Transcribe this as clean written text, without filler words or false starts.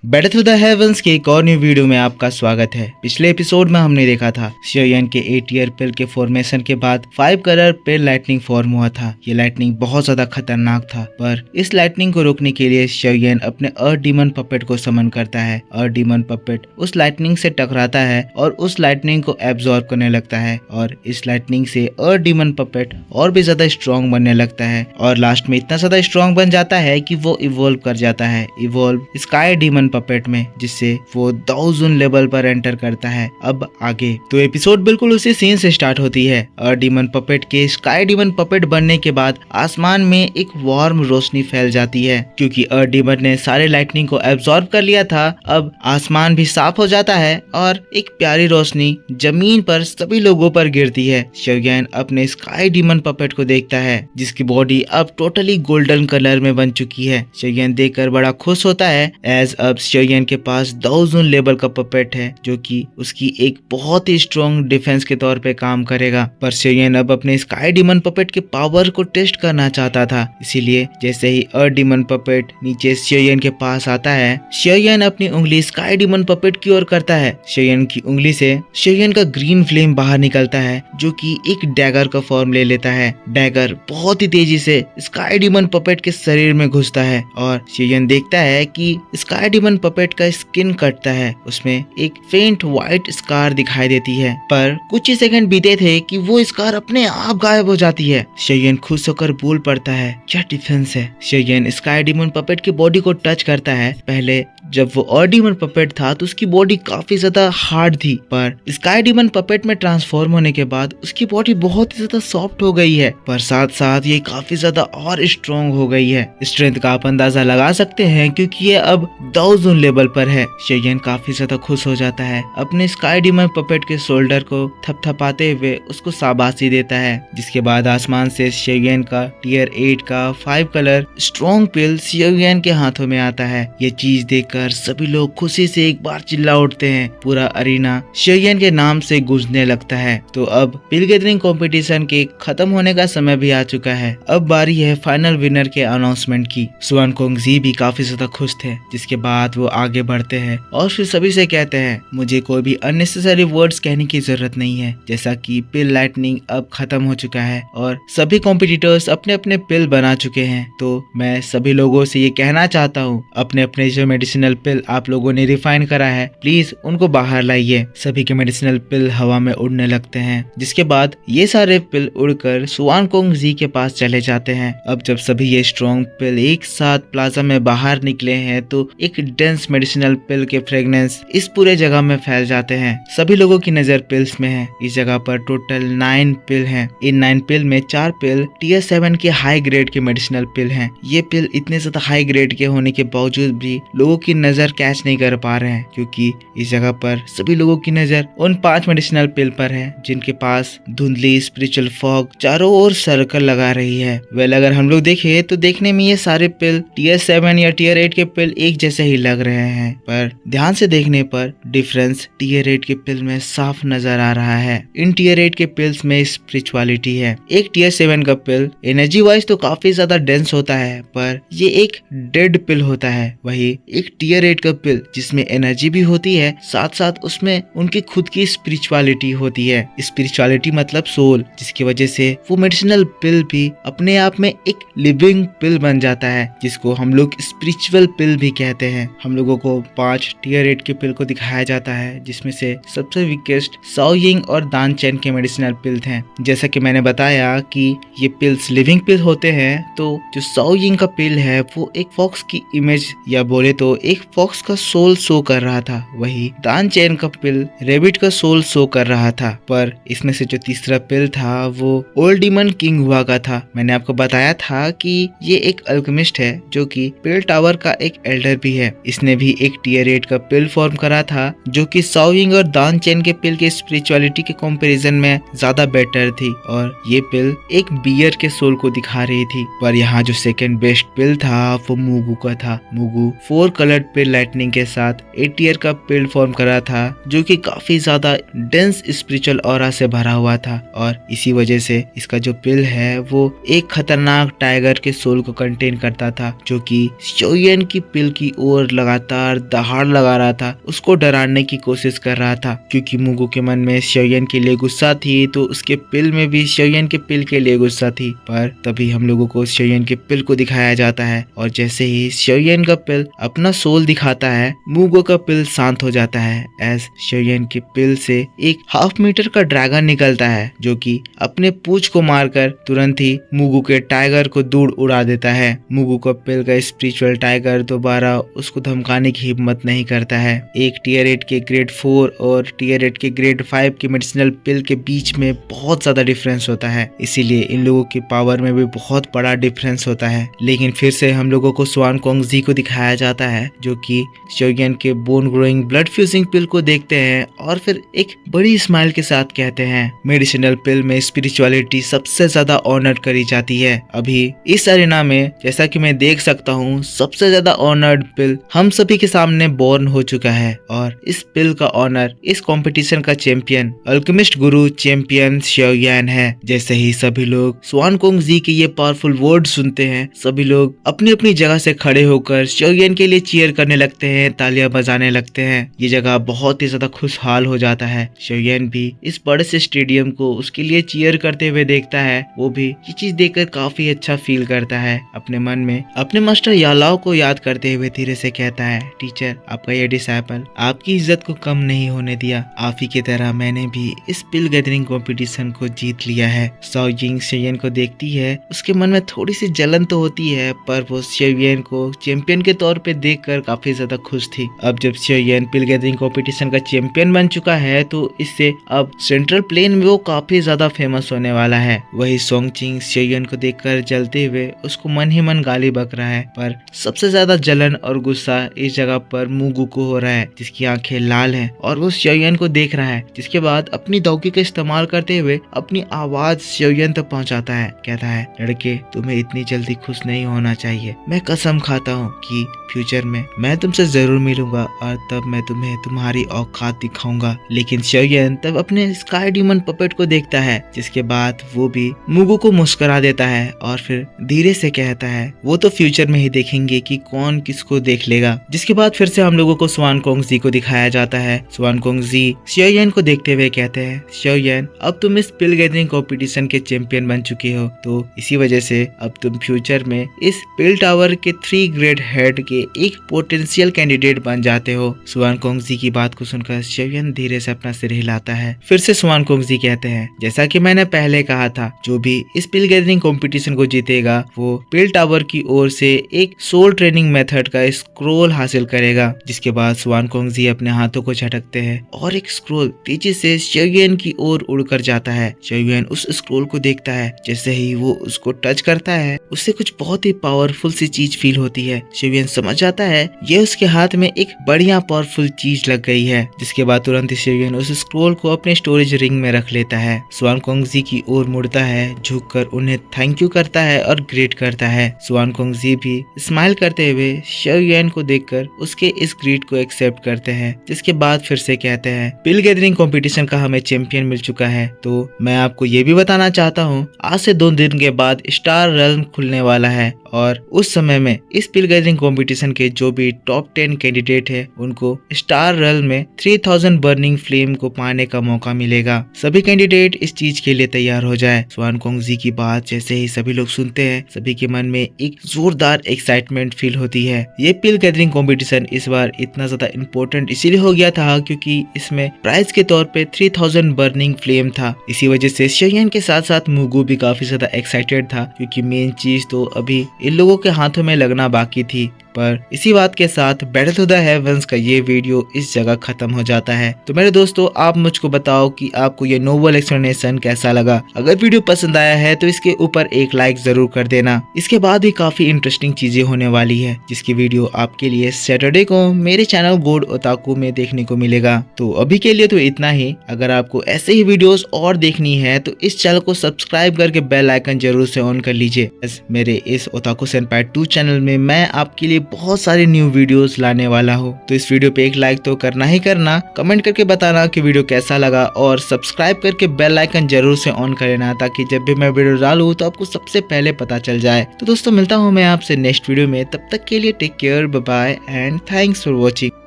Battle through the heavens के एक और न्यू वीडियो में आपका स्वागत है। पिछले एपिसोड में हमने देखा था शियोयन के 8 ईयर पिल के फॉर्मेशन के बाद 5 कलर पिल लाइटनिंग फॉर्म हुआ था। ये लाइटनिंग बहुत ज्यादा खतरनाक था, पर इस लाइटनिंग को रोकने के लिए शियोयन अपने अर्थ डीमन पपेट को समन करता है। अर्थ डीमन पपेट उस लाइटनिंग से टकराता है और उस लाइटनिंग को एब्जॉर्ब करने लगता है और इस लाइटनिंग से अर्थ डीमन पपेट और भी ज्यादा स्ट्रॉन्ग बनने लगता है और लास्ट में इतना ज्यादा स्ट्रॉन्ग बन जाता है कि वो इवॉल्व कर जाता है, इवॉल्व स्काई डीमन पपेट में, जिससे वो 1000 लेवल पर एंटर करता है। अब आगे तो एपिसोड बिल्कुल उसी सीन से स्टार्ट होती है। अर्थ डीमन पपेट के स्काई डीमन पपेट बनने के बाद आसमान में एक वार्म रोशनी फैल जाती है, क्योंकि अर्थ डीमन ने सारे लाइटनिंग को एब्जॉर्ब कर लिया था। अब आसमान भी साफ हो जाता है और एक प्यारी रोशनी जमीन पर सभी लोगों पर गिरती है। शियोयन अपने स्काई डीमन पपेट को देखता है, जिसकी बॉडी अब टोटली गोल्डन कलर में बन चुकी है। शियोयन देखकर बड़ा खुश होता है, एज अब शियोयन के पास 1000 लेवल का पपेट है, जो कि उसकी एक बहुत ही स्ट्रॉन्ग डिफेंस के तौर पे काम करेगा। पर शियोयन अब अपने स्काई डीमन पपेट के पावर को टेस्ट करना चाहता था, इसीलिए जैसे ही अर्थ डीमन पपेट नीचे शियोयन के पास आता है, शियोयन अपनी उंगली स्काई डीमन पपेट की ओर करता है। शियोयन की उंगली से शियोयन का ग्रीन फ्लेम बाहर निकलता है, जो कि एक डैगर का फॉर्म ले लेता है। डैगर बहुत ही तेजी से स्काई डीमन पपेट के शरीर में घुसता है और शियोयन देखता है कि स्काई डीमन पपेट का स्किन कटता है, उसमें एक फेंट व्हाइट स्कार दिखाई देती है। पर कुछ ही सेकंड बीते थे कि वो स्कार अपने आप गायब हो जाती है। शियोयन खुश होकर बोल पड़ता है, क्या डिफेंस है। शियोयन स्काई डीमन पपेट की बॉडी को टच करता है। पहले जब वो अर्थ डीमन पपेट था तो उसकी बॉडी काफी ज्यादा हार्ड थी, पर स्काई डीमन पपेट में ट्रांसफॉर्म होने के बाद उसकी बॉडी बहुत ही ज्यादा सॉफ्ट हो गई है, पर साथ साथ ये काफी ज्यादा और स्ट्रॉन्ग हो गई है। स्ट्रेंथ का आप अंदाजा लगा सकते हैं, क्योंकि ये अब 1000 लेवल पर है। शियोयन काफी ज्यादा खुश हो जाता है, अपने स्काई डीमन पपेट के शोल्डर को थपथपाते हुए उसको शाबाशी देता है। जिसके बाद आसमान से शियोयन का टियर 8 का 5 कलर स्ट्रॉन्ग पिल शियोयन के हाथों में आता है। ये चीज देखकर सभी लोग खुशी से एक बार चिल्ला उठते हैं। पूरा अरीना शियोयन के नाम से गूंजने लगता है। तो अब पिल गैदरिंग कंपटीशन के खत्म होने का समय भी आ चुका है। अब बारी है फाइनल विनर के अनाउंसमेंट की। स्वान कोंग जी भी काफी ज्यादा खुश थे। जिसके बाद वो आगे बढ़ते हैं और फिर सभी से कहते हैं, मुझे कोई भी अननेसेसरी वर्ड्स कहने की जरूरत नहीं है, जैसा कि पिल लाइटनिंग अब खत्म हो चुका है और सभी कॉम्पिटिटर्स अपने अपने पिल बना चुके हैं। तो मैं सभी लोगों से ये कहना चाहता हूँ, अपने अपने जो मेडिसिनल पिल आप लोगों ने रिफाइन करा है, प्लीज उनको बाहर लाइए। सभी के मेडिसिनल पिल हवा में उड़ने लगते हैं, जिसके बाद ये सारे पिल उड़कर स्वान कोंग जी के पास चले जाते हैं। अब जब सभी ये स्ट्रॉन्ग पिल एक साथ प्लाजा में बाहर निकले हैं, तो एक डेंस मेडिसिनल पिल के फ्रेग्रेंस इस पूरे जगह में फैल जाते हैं। सभी लोगों की नजर पिल्स में है। इस जगह पर टोटल 9 पिल हैं। इन 9 पिल में 4 पिल टियर 7 के हाई ग्रेड के मेडिसिनल पिल हैं। ये पिल इतने ज्यादा हाई ग्रेड के होने के बावजूद भी लोगों की नजर कैच नहीं कर पा रहे हैं, क्योंकि इस जगह पर सभी लोगों की नजर उन 5 मेडिसिनल पिल पर है, जिनके पास धुंधली स्पिरिचुअल फॉग चारों ओर सर्कल लगा रही है। वेल, अगर हम लोग देखें तो देखने में ये सारे पिल टियर 7 या टियर 8 के पिल एक जैसे ही लग रहे हैं, पर ध्यान से देखने पर डिफरेंस टियर 8 के पिल में साफ नजर आ रहा है। इन टियर 8 के पिल्स में स्पिरिचुअलिटी है। एक टियर 7 का पिल एनर्जी वाइज तो काफी ज्यादा डेंस होता है, पर ये एक डेड पिल होता है। वही एक टियर 8 का पिल जिसमें एनर्जी भी होती है, साथ साथ उसमें उनकी खुद की स्पिरिचुअलिटी होती है। स्पिरिचुअलिटी मतलब सोल, जिसकी वजह से वो मेडिसिनल पिल भी अपने आप में एक लिविंग पिल बन जाता है, जिसको हम लोग स्पिरिचुअल पिल भी कहते हैं। हम लोगों को 5 टियर 8 के पिल को दिखाया जाता है, जिसमें से सबसे वीकेस्ट साओयिंग और दान चेन के मेडिसिनल पिल हैं। जैसा कि मैंने बताया कि ये पिल्स लिविंग पिल होते हैं, तो जो साओयिंग का पिल है वो एक फॉक्स की इमेज या बोले तो एक फॉक्स का सोल शो कर रहा था। वही दान चेन का पिल रेबिट का सोल शो कर रहा था। पर इसमें से जो तीसरा पिल था वो ओल्ड डीमन किंग हुआ का था। मैंने आपको बताया था कि ये एक अल्केमिस्ट है, जो कि पिल टावर का एक एल्डर भी है। इसने भी एक टियर 8 का पिल फॉर्म करा था, जो कि साओयिंग और दान चेन के पिल के स्पिरिचुअलिटी के कंपैरिजन में ज्यादा बेटर थी, और ये पिल एक बियर के सोल को दिखा रही थी। पर यहाँ जो सेकंड बेस्ट पिल था वो मुगु का था। मुगु 4 कलर्ड पिल लाइटनिंग के साथ 8 ईयर का पिल फॉर्म करा था, जो कि काफी ज्यादा डेंस स्पिरिचुअल ऑरा से भरा हुआ था, और इसी वजह से इसका जो पिल है वो एक खतरनाक टाइगर के सोल को कंटेन करता था, जो कि शियोयन की पिल की ओर लगातार दहाड़ लगा रहा था, उसको डराने की कोशिश कर रहा था। क्योंकि मुगू के मन में शियोयन के लिए गुस्सा थी तो उसके पिल में भी शियोयन के पिल के लिए गुस्सा थी। पर तभी हम लोगों को शियोयन के पिल को दिखाया जाता है और जैसे ही शियोयन का पिल अपना सोल दिखाता है, मुगो का पिल शांत हो जाता है। एज शियोयन के पिल से एक 1/2 मीटर का ड्रैगन निकलता है जो कि अपने पूंछ को मारकर तुरंत ही मुगू के टाइगर को दूर उड़ा देता है। मुगू का पिल का स्पिरिचुअल टाइगर दोबारा उसको धमकाने की हिम्मत नहीं करता है। एक टीयर 8 के ग्रेड 4 और टीयर 8 के ग्रेड 5 के मेडिसिनल पिल के बीच में बहुत ज्यादा डिफरेंस होता है, इसीलिए इन लोगों की पावर में भी बहुत बड़ा डिफरेंस होता है। लेकिन फिर से हम लोगों को स्वान कोंग जी को दिखाया जाता है जो कि शियोयन के बोन ग्रोइंग ब्लड फ्यूजिंग पिल को देखते हैं और फिर एक बड़ी स्माइल के साथ कहते हैं मेडिसिनल पिल में स्पिरिचुअलिटी सबसे ज्यादा ऑनर करी जाती है। अभी इस अरेना में जैसा कि मैं देख सकता हूँ सबसे ज्यादा ऑनर्ड पिल हम सभी के सामने बॉर्न हो चुका है और इस पिल का ऑनर इस कंपटीशन का चैंपियन अल्केमिस्ट गुरु चैंपियन शियोयन है। जैसे ही सभी लोग स्वान कोंग जी के ये पावरफुल वर्ड सुनते हैं, सभी लोग अपनी अपनी जगह से खड़े होकर शियोयन के लिए चीयर करने लगते हैं, तालियां बजाने लगते हैं। ये जगह बहुत ही ज्यादा खुशहाल हो जाता है। शियोयन भी इस बड़े से स्टेडियम को उसके लिए चीयर करते हुए देखता है। वो भी ये चीज देखकर काफी अच्छा फील करता है। अपने मन में अपने मास्टर यालाओ को याद करते हुए धीरे से कहता है, टीचर आपका ये डिसाइपल आपकी इज्जत को कम नहीं होने दिया। आप ही की तरह मैंने भी इस पिल गैदरिंग कंपटीशन को जीत लिया है। साओ जिंग शियोयन को देखती है, उसके मन में थोड़ी सी जलन तो होती है पर वो शियोयन को चैंपियन के तौर पे देखकर काफी ज्यादा खुश थी। अब जब शियोयन पिल गैदरिंग कंपटीशन का चैंपियन बन चुका है तो इससे अब सेंट्रल प्लेन में वो काफी ज्यादा फेमस होने वाला है। वही सोंगचिंग शियोयन को देखकर जलते हुए उसको मन ही मन गाली बक रहा है, पर सबसे ज्यादा जलन और गुस्सा इस जगह पर मुगू को हो रहा है जिसकी आंखें लाल हैं और वो शियोयन को देख रहा है। जिसके बाद अपनी दौकी का इस्तेमाल करते हुए अपनी आवाज शियोयन तक पहुंचाता है। कहता है, लड़के तुम्हें इतनी जल्दी खुश नहीं होना चाहिए। मैं कसम खाता हूँ कि फ्यूचर में मैं तुमसे जरूर मिलूंगा और तब मैं तुम्हें तुम्हारी औकात दिखाऊंगा। लेकिन शियोयन तब अपने स्काई डीमन पपेट को देखता है, जिसके बाद वो भी मुगू को मुस्कुरा देता है और फिर धीरे से कहता है, वो तो फ्यूचर में ही देखेंगे कि कौन किसको देख लेगा। जिसके बाद फिर से हम लोगों को स्वान कोंग जी को दिखाया जाता है। स्वान कोंग जी शियोयन को देखते हुए कहते हैं, शियोयन अब तुम इस पिल गैदरिंग कंपटीशन के चैंपियन बन चुके हो, तो इसी वजह से अब तुम फ्यूचर में इस पिल टावर के 3 ग्रेड हेड के एक पोटेंशियल कैंडिडेट बन जाते हो। स्वान कोंग जी की बात को सुनकर शियोयन धीरे से अपना सिर हिलाता है। फिर से स्वान कोंग जी कहते हैं, जैसा कि मैंने पहले कहा था, जो भी इस पिल गैदरिंग कंपटीशन को जीतेगा वो पिल टावर की ओर से एक सोल ट्रेनिंग मेथड का स्क्रोल हासिल करेगा। जिसके बाद स्वान कोंग जी अपने हाथों को झटकते हैं और एक स्क्रोल तेजी से शियोयन की ओर उड़कर जाता है। शियोयन उस स्क्रोल को देखता है। जैसे ही वो उसको टच करता है उससे कुछ बहुत ही पावरफुल सी चीज फील होती है। शियोयन समझ जाता है ये उसके हाथ में एक बढ़िया पावरफुल चीज लग गई है। जिसके बाद तुरंत शियोयन उस स्क्रोल को अपने स्टोरेज रिंग में रख लेता है। स्वान कोंग जी की ओर मुड़ता है, झुककर उन्हें थैंक यू करता है और ग्रेट करता है। स्वान कोंग जी भी स्माइल करते हुए शियोयन को देखकर उसके इस ग्रीट को एक्सेप्ट करते हैं। जिसके बाद फिर से कहते हैं, पिल गैदरिंग कंपटीशन का हमें चैंपियन मिल चुका है, तो मैं आपको ये भी बताना चाहता हूँ आज से 2 दिन के बाद स्टार रेल्म खुलने वाला है और उस समय में इस पिल गैदरिंग कंपटीशन के जो भी टॉप 10 कैंडिडेट है उनको स्टार रेल्म में 3000 बर्निंग फ्लेम को पाने का मौका मिलेगा। सभी कैंडिडेट इस चीज के लिए तैयार हो जाए। स्वान कोंग जी की बात जैसे ही सभी लोग सुनते हैं, सभी के मन में एक जोरदार एक्साइटमेंट फील होती है। ये पिल गैदरिंग कंपटीशन इस बार इतना ज्यादा इम्पोर्टेंट इसीलिए हो गया था क्योंकि इसमें प्राइज के तौर पे 3000 बर्निंग फ्लेम था। इसी वजह से शियोयन के साथ साथ मुगू भी काफी ज्यादा एक्साइटेड था क्योंकि मेन चीज तो अभी इन लोगों के हाथों में लगना बाकी थी। पर इसी बात के साथ बैटल टू द हेवंस का ये वीडियो इस जगह खत्म हो जाता है। तो मेरे दोस्तों आप मुझको बताओ कि आपको ये नोवेल एक्सप्लेनेशन कैसा लगा। अगर वीडियो पसंद आया है तो इसके ऊपर एक लाइक जरूर कर देना। इसके बाद भी काफी इंटरेस्टिंग चीजें होने वाली है जिसकी वीडियो आपके लिए सैटरडे को मेरे चैनल गोड ओताकू में देखने को मिलेगा। तो अभी के लिए तो इतना ही। अगर आपको ऐसे ही वीडियोस और देखनी है तो इस चैनल को सब्सक्राइब करके बेल आइकन जरूर से ऑन कर लीजिए। मेरे इस ओताकू सेनपाई 2 चैनल में मैं आपके लिए बहुत सारे न्यू वीडियोस लाने वाला हूँ। तो इस वीडियो पे एक लाइक तो करना ही करना, कमेंट करके बताना कि वीडियो कैसा लगा और सब्सक्राइब करके बेल आइकन जरूर से ऑन कर लेना, ताकि जब भी मैं वीडियो डालूँ तो आपको सबसे पहले पता चल जाए। तो दोस्तों मिलता हूँ मैं आपसे नेक्स्ट वीडियो में, तब तक के लिए take care, bye bye and thanks for watching.